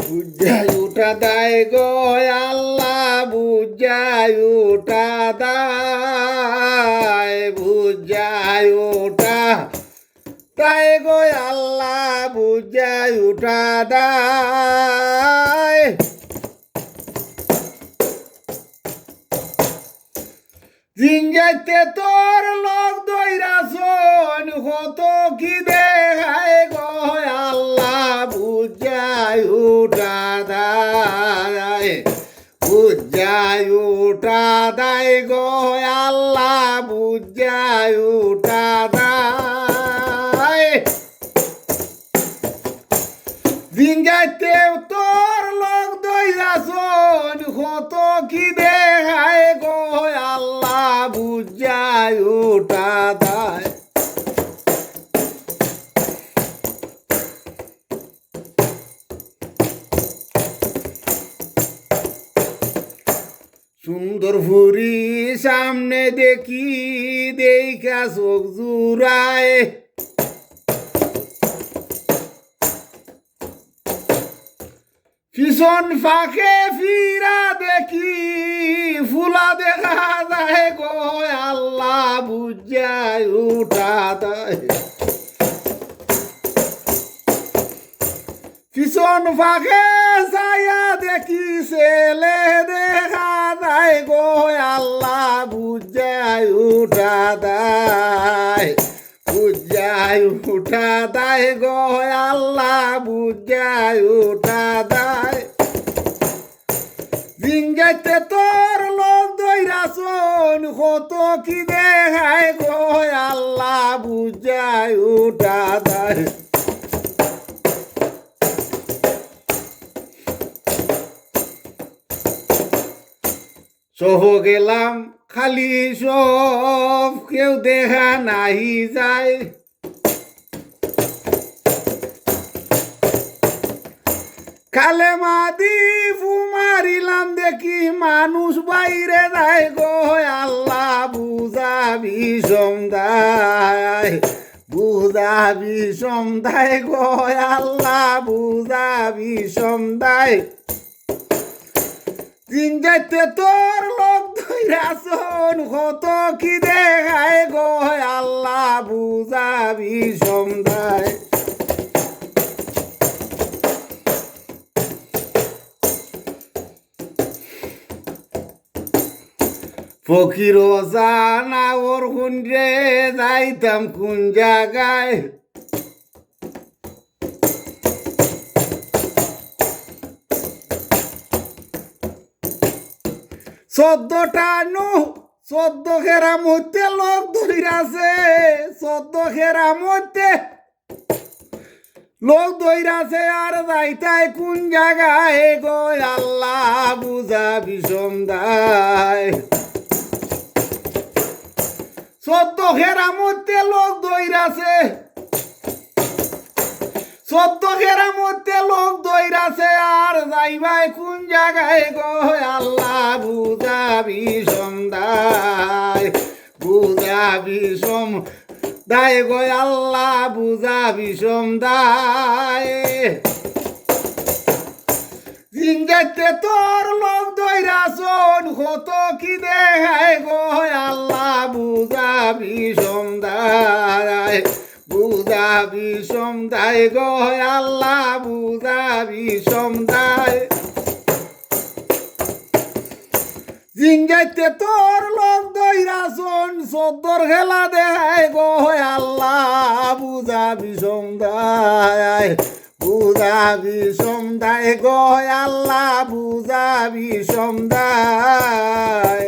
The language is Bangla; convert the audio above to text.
বুঝাই উঠা দায় গো আল্লাহ বুঝাই উঠা দায় বুঝাই উঠা দায় গো আল্লাহ বুঝাই উঠা দায় দিন যাইতে তোর লোক দইরাছন কত কি দেখায় গো আল্লাহ বুঝাই উঠা দায় বুঝাই উঠা দায় গো আল্লাহ বুঝাই উঠা দায় দিন যাইতে তোর লোক দইরাছন কত কি দেখায় গো আল্লাহ বুঝাই উঠা দায় সুন্দর ফুরি সামনে দেখি দেখা চোখ জুড়ায় পিছন ফাঁকে ফিরা দেখি ফুলা দেখা যায় গো আল্লাহ বুঝাই উঠা দায় পিছন ফাঁকে ছায়া দেখি ছেলে দেখা যায় গো আল্লাহ বুঝাই উঠা দায় বুঝাই উঠা দায় গো আল্লাহ বুঝাই উঠা দায় দিন যাইতে তোর লোক দইরাছন কত কি দেখায় গো আল্লাহ বুঝাই উঠা দায় সহ গেলাম খালি সব কেউ দেখা নাহি যায় কালে মাদি ফুমারিলাম দেখি মানুষ বাইরে যায় গো আল্লাহ বুঝাবি সমদায় বুঝাবি সমদায় গো আল্লাহ বুঝাবি সমদায় দিন যাইতে তোর লোক ধইরাছন কত কি দেখায় গো আল্লাহ বুঝাবি সমদায় ফকির জানা ওর কুঞ্জে যাইতাম কোন জায়গায় চোদ্দটা নু 14 খেরা মধ্যে লোক ধইরাছে 14 খেরা মধ্যে লোক ধইরাছে আর যাইতাই কোন জায়গায় গো আল্লাহ বুঝাবি সমদায় 14 খেরা মধ্যে লোক ধইরাছে 14 খেরা মধ্যে লোক ধইরাছে আর যাইবাই কোন জায়গায় গো আল্লাহ বুঝাবি সমদায় বুঝাবি সমদায় গো আল্লাহ বুঝাবি সমদায় দিন যাইতে তোর লোক দইরাছন কত কি দেখায় গো আল্লাহ বুঝাবি সমদায় বুঝাবি সমদায় গো আল্লাহ বুঝাবি সমদায় দিন যাইতে তোর লোক দইরাছন 14 খেলা দেখায় গো আল্লাহ বুঝাবি সমদায় বুঝাবি সমদায় গো আল্লাহ বুঝাবি সমদায়।